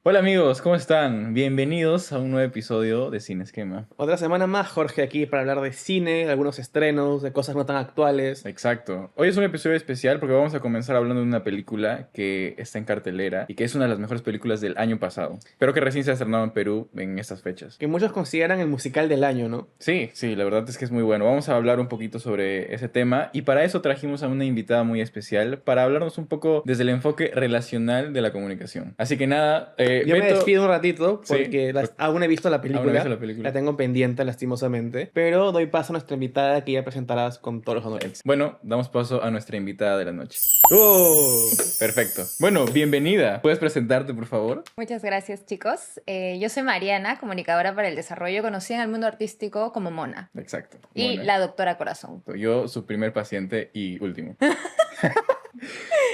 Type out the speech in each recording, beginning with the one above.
Hola amigos, ¿cómo están? Bienvenidos a un nuevo episodio de Sin Esquema. Otra semana más, Jorge, aquí para hablar de cine, de algunos estrenos, de cosas no tan actuales. Exacto. Hoy es un episodio especial porque vamos a comenzar hablando de una película que está en cartelera y que es una de las mejores películas del año pasado, pero que recién se ha estrenado en Perú en estas fechas. Que muchos consideran el musical del año, ¿no? Sí, sí, la verdad es que es muy bueno. Vamos a hablar un poquito sobre ese tema y para eso trajimos a una invitada muy especial para hablarnos un poco desde el enfoque relacional de la comunicación. Así que nada, Yo me Beto, despido un ratito sí, porque aún he visto la aún no he visto película, la la película. tengo pendiente lastimosamente, pero doy paso a nuestra invitada que ya presentarás con todos los honores. Bueno, damos paso a nuestra invitada de la noche. ¡Oh! Perfecto. Bueno, bienvenida. ¿Puedes presentarte, por favor? Muchas gracias, chicos. Yo soy Mariana, comunicadora para el desarrollo, conocida en el mundo artístico como Mona, Exacto. y Mona. la doctora Corazón. Yo, su primer paciente y último.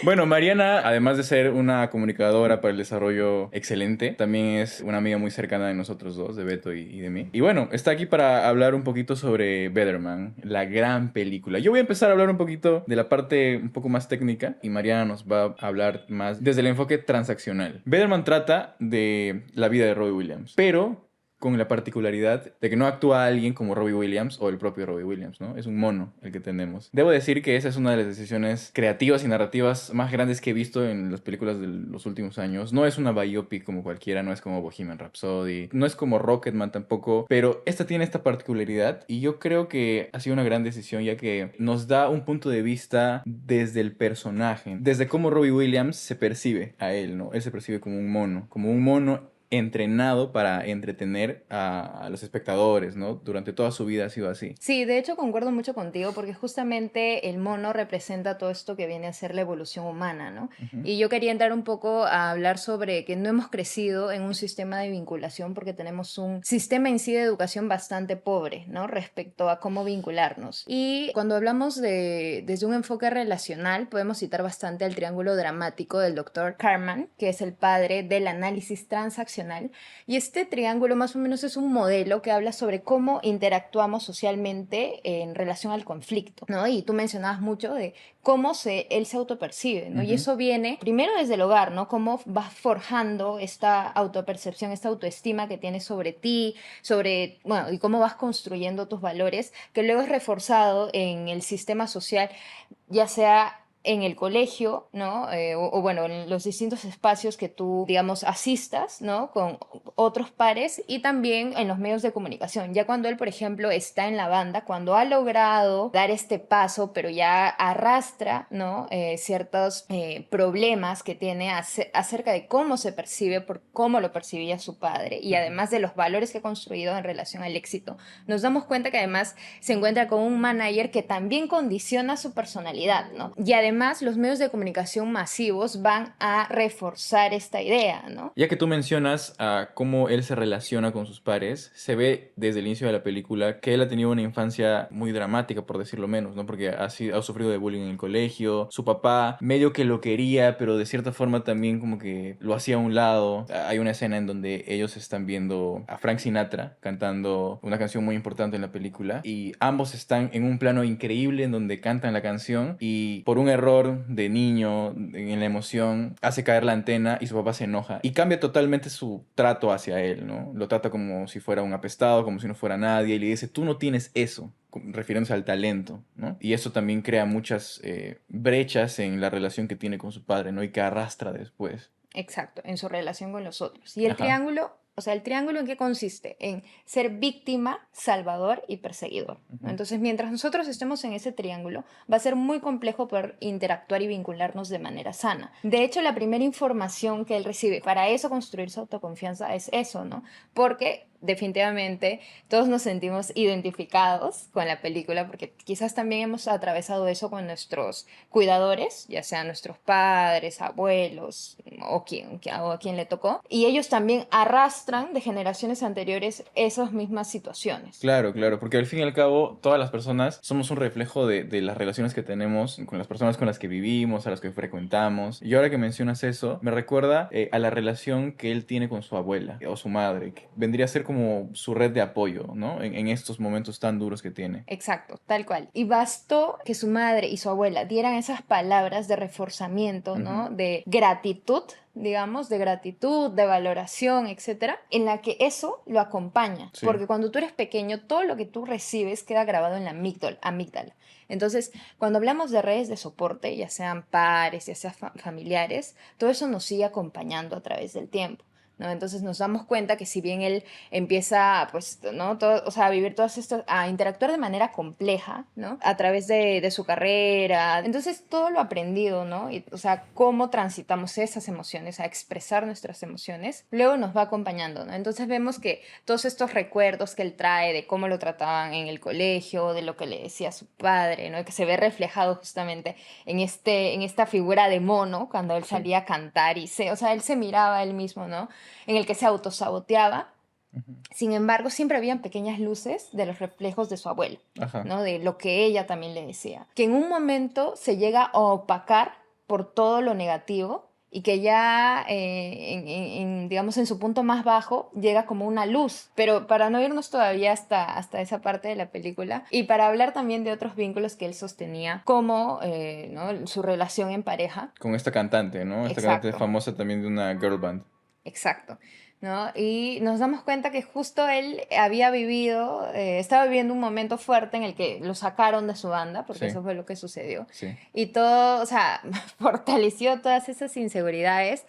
Bueno, Mariana, además de ser una comunicadora para el desarrollo excelente, también es una amiga muy cercana de nosotros dos, de Beto y de mí. Y bueno, está aquí para hablar un poquito sobre Better Man, la gran película. Yo voy a empezar a hablar un poquito de la parte un poco más técnica y Mariana nos va a hablar más desde el enfoque transaccional. Better Man trata de la vida de Robbie Williams, pero con la particularidad de que no actúa alguien como Robbie Williams o el propio Robbie Williams, ¿no? Es un mono el que tenemos. Debo decir que esa es una de las decisiones creativas y narrativas más grandes que he visto en las películas de los últimos años. No es una biopic como cualquiera, no es como Bohemian Rhapsody, no es como Rocketman tampoco, pero esta tiene esta particularidad y yo creo que ha sido una gran decisión ya que nos da un punto de vista desde el personaje, desde cómo Robbie Williams se percibe a él, ¿no? Él se percibe como un mono entrenado para entretener a los espectadores, ¿no? Durante toda su vida ha sido así. Sí, de hecho concuerdo mucho contigo porque justamente el mono representa todo esto que viene a ser la evolución humana, ¿no? Ujú. Y yo quería entrar un poco a hablar sobre que no hemos crecido en un sistema de vinculación porque tenemos un sistema en sí de educación bastante pobre, ¿no? Respecto a cómo vincularnos. Y cuando hablamos desde un enfoque relacional, podemos citar bastante al triángulo dramático del doctor Carman, que es el padre del análisis transaccional. Y este triángulo más o menos es un modelo que habla sobre cómo interactuamos socialmente en relación al conflicto, ¿no? Y tú mencionabas mucho de cómo él se autopercibe, ¿no? Y Ujú. eso viene primero desde el hogar, ¿no? Cómo vas forjando esta autopercepción, esta autoestima que tienes sobre ti, bueno, y cómo vas construyendo tus valores, que luego es reforzado en el sistema social, ya sea en el colegio, ¿no? O bueno, en los distintos espacios que tú, digamos, asistas, ¿no? Con otros pares y también en los medios de comunicación. Ya cuando él, por ejemplo, está en la banda, cuando ha logrado dar este paso, pero ya arrastra, ¿no? Ciertos problemas que tiene acerca de cómo se percibe, por cómo lo percibía su padre y Ujú. además de los valores que ha construido en relación al éxito. Nos damos cuenta que además se encuentra con un manager que también condiciona su personalidad, ¿no? Y además los medios de comunicación masivos van a reforzar esta idea, ¿no? Ya que tú mencionas a cómo él se relaciona con sus pares, se ve desde el inicio de la película que él ha tenido una infancia muy dramática, por decirlo menos, ¿no? Porque ha sufrido de bullying en el colegio, su papá medio que lo quería, pero de cierta forma también como que lo hacía a un lado. Hay una escena en donde ellos están viendo a Frank Sinatra cantando una canción muy importante en la película y ambos están en un plano increíble en donde cantan la canción y por un error de niño en la emoción hace caer la antena y su papá se enoja y cambia totalmente su trato hacia él, ¿no? Lo trata como si fuera un apestado, como si no fuera nadie y le dice, tú no tienes eso, refiriéndose al talento, ¿no? Y eso también crea muchas brechas en la relación que tiene con su padre, ¿no? Y que arrastra después. Exacto, en su relación con los otros. Y el Ajá. triángulo, o sea, ¿el triángulo en qué consiste? En ser víctima, salvador y perseguidor, ¿no? Ujú. Entonces, mientras nosotros estemos en ese triángulo, va a ser muy complejo poder interactuar y vincularnos de manera sana. De hecho, la primera información que él recibe para eso construir su autoconfianza es eso, ¿no? Porque definitivamente todos nos sentimos identificados con la película porque quizás también hemos atravesado eso con nuestros cuidadores, ya sean nuestros padres, abuelos o a quien le tocó, y ellos también arrastran de generaciones anteriores esas mismas situaciones. Claro, claro, porque al fin y al cabo todas las personas somos un reflejo de las relaciones que tenemos con las personas con las que vivimos, a las que frecuentamos. Y ahora que mencionas eso, me recuerda a la relación que él tiene con su abuela o su madre, que vendría a ser como como su red de apoyo, ¿no? En estos momentos tan duros que tiene. Exacto, tal cual. Y bastó que su madre y su abuela dieran esas palabras de reforzamiento, ¿no? Ujú. De gratitud, digamos, de gratitud, de valoración, etcétera, en la que eso lo acompaña. Sí. Porque cuando tú eres pequeño, todo lo que tú recibes queda grabado en la amígdala. Entonces, cuando hablamos de redes de soporte, ya sean pares, ya sean familiares, todo eso nos sigue acompañando a través del tiempo. ¿No? Entonces nos damos cuenta que si bien él empieza, pues, ¿no? Todo, o sea, a vivir todas estas, a interactuar de manera compleja, ¿no? A través de su carrera. Entonces todo lo aprendido, ¿no? Y, o sea, cómo transitamos esas emociones, a expresar nuestras emociones, luego nos va acompañando, ¿no? Entonces vemos que todos estos recuerdos que él trae de cómo lo trataban en el colegio, de lo que le decía su padre, ¿no? Que se ve reflejado justamente en esta figura de mono, cuando él Sí. salía a cantar y o sea, él se miraba a él mismo, ¿no? En el que se autosaboteaba. Ujú. Sin embargo, siempre habían pequeñas luces de los reflejos de su abuelo, Ajá. ¿no? De lo que ella también le decía. Que en un momento se llega a opacar por todo lo negativo y que ya, digamos, en su punto más bajo, llega como una luz. Pero para no irnos todavía hasta esa parte de la película y para hablar también de otros vínculos que él sostenía, como ¿no? Su relación en pareja. Con esta cantante, ¿no? Esta cantante Exacto. famosa también de una girl band. Exacto, ¿no? Y nos damos cuenta que justo él había vivido, estaba viviendo un momento fuerte en el que lo sacaron de su banda, porque Sí, eso fue lo que sucedió. sí. Y todo, o sea, fortaleció todas esas inseguridades,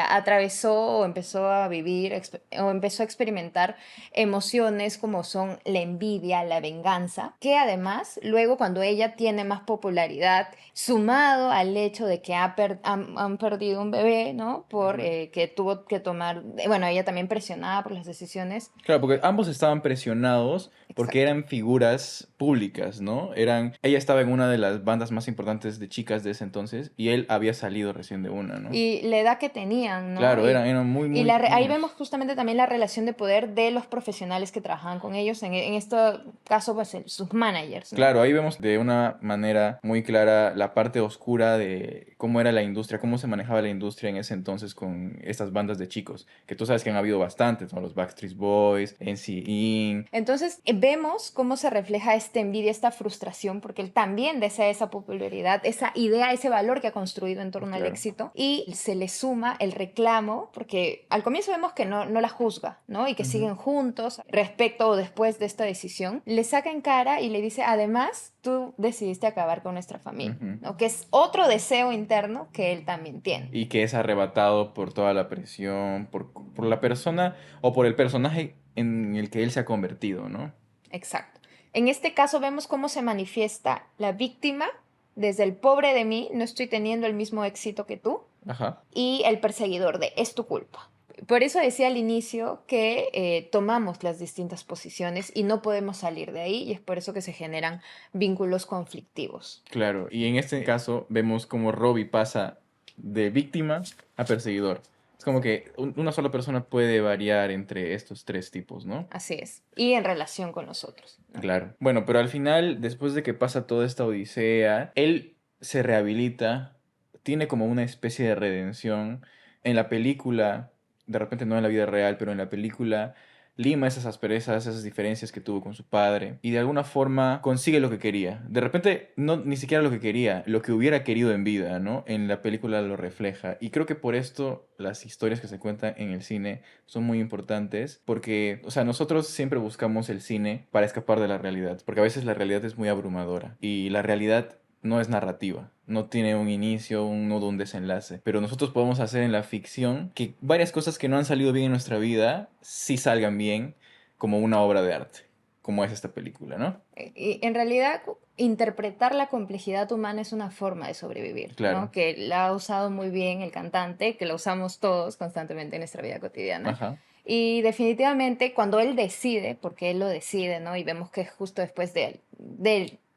atravesó o empezó a vivir o empezó a experimentar emociones como son la envidia, la venganza, que además luego cuando ella tiene más popularidad, sumado al hecho de que han perdido un bebé, ¿no? Por Ujú. que tuvo que tomar, bueno, ella también presionada por las decisiones. Claro, porque ambos estaban presionados porque Exacto. eran figuras públicas, ¿no? Ella estaba en una de las bandas más importantes de chicas de ese entonces y él había salido recién de una, ¿no? Y la edad que tenían, ¿no? Claro, eran muy, Y muy ahí niños. vemos justamente también la relación de poder de los profesionales que trabajaban con ellos, en este caso, pues sus managers, ¿no? Claro, ahí vemos de una manera muy clara la parte oscura de cómo era la industria, cómo se manejaba la industria en ese entonces con estas bandas de chicos, que tú sabes que han habido bastantes, ¿no? Los Backstreet Boys, NSYNC. Entonces vemos cómo se refleja esta envidia, esta frustración, porque él también desea esa popularidad, esa idea, ese valor que ha construido en torno al Claro. éxito, y se le suma el reclamo, porque al comienzo vemos que no la juzga, ¿no? Y que Ujú. siguen juntos respecto o después de esta decisión, le saca en cara y le dice, además, tú decidiste acabar con nuestra familia, Ujú. ¿no? Que es otro deseo interno que él también tiene. Y que es arrebatado por toda la presión, por la persona o por el personaje en el que él se ha convertido, ¿no? Exacto. En este caso vemos cómo se manifiesta la víctima desde el pobre de mí, no estoy teniendo el mismo éxito que tú, Ajá. y el perseguidor de es tu culpa. Por eso decía al inicio que tomamos las distintas posiciones y no podemos salir de ahí y es por eso que se generan vínculos conflictivos. Claro, y en este caso vemos como Robbie pasa de víctima a perseguidor. Es como que una sola persona puede variar entre estos tres tipos, ¿no? Así es. Y en relación con los otros, ¿no? Claro. Bueno, pero al final, después de que pasa toda esta odisea, él se rehabilita, tiene como una especie de redención. En la película, de repente no en la vida real, pero en la película, lima esas asperezas, esas diferencias que tuvo con su padre y de alguna forma consigue lo que quería. De repente, no ni siquiera lo que quería, lo que hubiera querido en vida, ¿no? En la película lo refleja. Y creo que por esto las historias que se cuentan en el cine son muy importantes porque, o sea, nosotros siempre buscamos el cine para escapar de la realidad, porque a veces la realidad es muy abrumadora y la realidad no es narrativa, no tiene un inicio, un nudo, un desenlace, pero nosotros podemos hacer en la ficción que varias cosas que no han salido bien en nuestra vida sí salgan bien como una obra de arte, como es esta película, ¿no? Y en realidad, interpretar la complejidad humana es una forma de sobrevivir, Claro. ¿no? Que la ha usado muy bien el cantante, que la usamos todos constantemente en nuestra vida cotidiana. Ajá. Y definitivamente cuando él decide, porque él lo decide, ¿no? Y vemos que es justo después de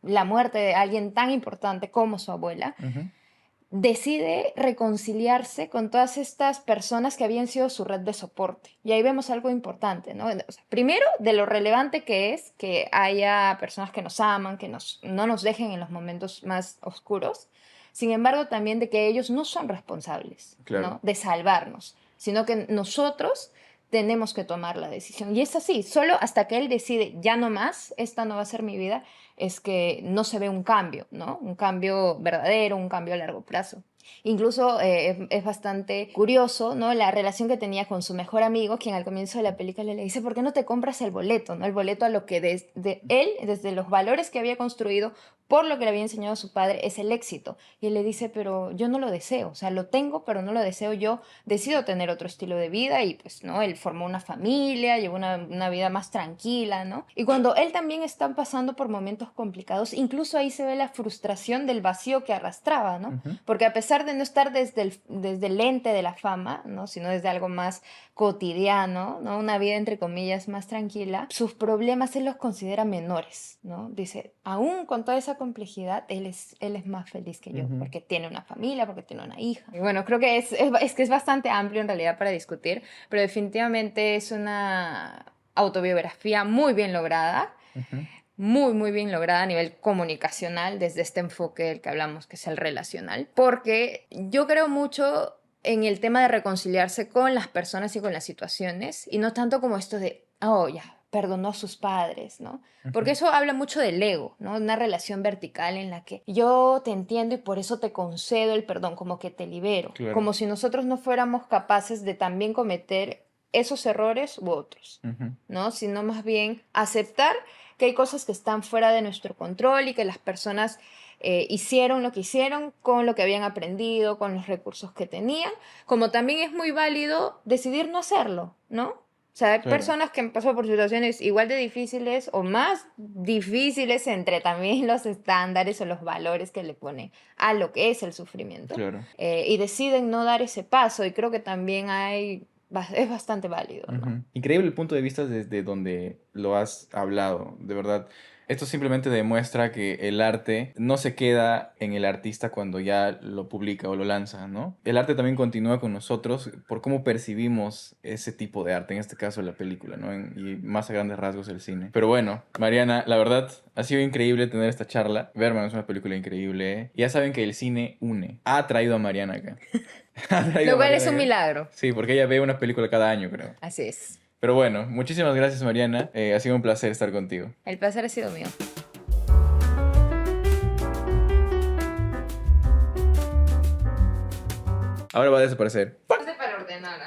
la muerte de alguien tan importante como su abuela, Ujú. decide reconciliarse con todas estas personas que habían sido su red de soporte. Y ahí vemos algo importante, ¿no? O sea, primero, de lo relevante que es que haya personas que nos aman, que no nos dejen en los momentos más oscuros. Sin embargo, también de que ellos no son responsables, Claro. ¿no? De salvarnos, sino que nosotros tenemos que tomar la decisión. Y es así, solo hasta que él decide, ya no más, esta no va a ser mi vida, es que no se ve un cambio, ¿no? Un cambio verdadero, un cambio a largo plazo. Incluso es bastante curioso, ¿no? La relación que tenía con su mejor amigo, quien al comienzo de la película le dice, ¿por qué no te compras el boleto, ¿no? El boleto a lo que desde él, desde los valores que había construido, por lo que le había enseñado a su padre, es el éxito. Y él le dice, pero yo no lo deseo, o sea, lo tengo, pero no lo deseo. Yo decido tener otro estilo de vida y pues, ¿no? Él formó una familia, llevó una vida más tranquila, ¿no? Y cuando él también está pasando por momentos complicados, incluso ahí se ve la frustración del vacío que arrastraba, ¿no? Ujú. Porque a pesar de no estar desde el lente de la fama, ¿no? Sino desde algo más cotidiano, ¿no? Una vida entre comillas más tranquila, sus problemas él los considera menores, ¿no? Dice, aún con toda esa complejidad, él es más feliz que yo, Ujú. porque tiene una familia, porque tiene una hija. Y bueno, creo que es bastante amplio en realidad para discutir, pero definitivamente es una autobiografía muy bien lograda, Ujú. muy, muy bien lograda a nivel comunicacional, desde este enfoque del que hablamos, que es el relacional, porque yo creo mucho en el tema de reconciliarse con las personas y con las situaciones, y no tanto como esto de, oh, ya, perdonó a sus padres, ¿no? Porque Ujú. eso habla mucho del ego, ¿no? Una relación vertical en la que yo te entiendo y por eso te concedo el perdón, como que te libero, Claro. como si nosotros no fuéramos capaces de también cometer esos errores u otros, Ujú. ¿no? Sino más bien aceptar que hay cosas que están fuera de nuestro control y que las personas hicieron lo que hicieron con lo que habían aprendido, con los recursos que tenían, como también es muy válido decidir no hacerlo, ¿no? O sea, hay Claro. personas que han pasado por situaciones igual de difíciles o más difíciles entre también los estándares o los valores que le ponen a lo que es el sufrimiento, Claro. y deciden no dar ese paso, y creo que también es bastante válido, ¿no? Ujú. Increíble el punto de vista desde donde lo has hablado, de verdad. Esto simplemente demuestra que el arte no se queda en el artista cuando ya lo publica o lo lanza, ¿no? El arte también continúa con nosotros por cómo percibimos ese tipo de arte, en este caso la película, ¿no? Y más a grandes rasgos el cine. Pero bueno, Mariana, la verdad ha sido increíble tener esta charla. Berman es una película increíble, ¿eh? Ya saben que el cine une. Ha traído a Mariana acá. Ha traído Lo a cual es Mariana un acá. milagro. Sí, porque ella ve una película cada año, creo. Así es. Pero bueno, muchísimas gracias, Mariana. Ha sido un placer estar contigo. El placer ha sido mío. Ahora va a desaparecer. Para ordenar, ¿eh?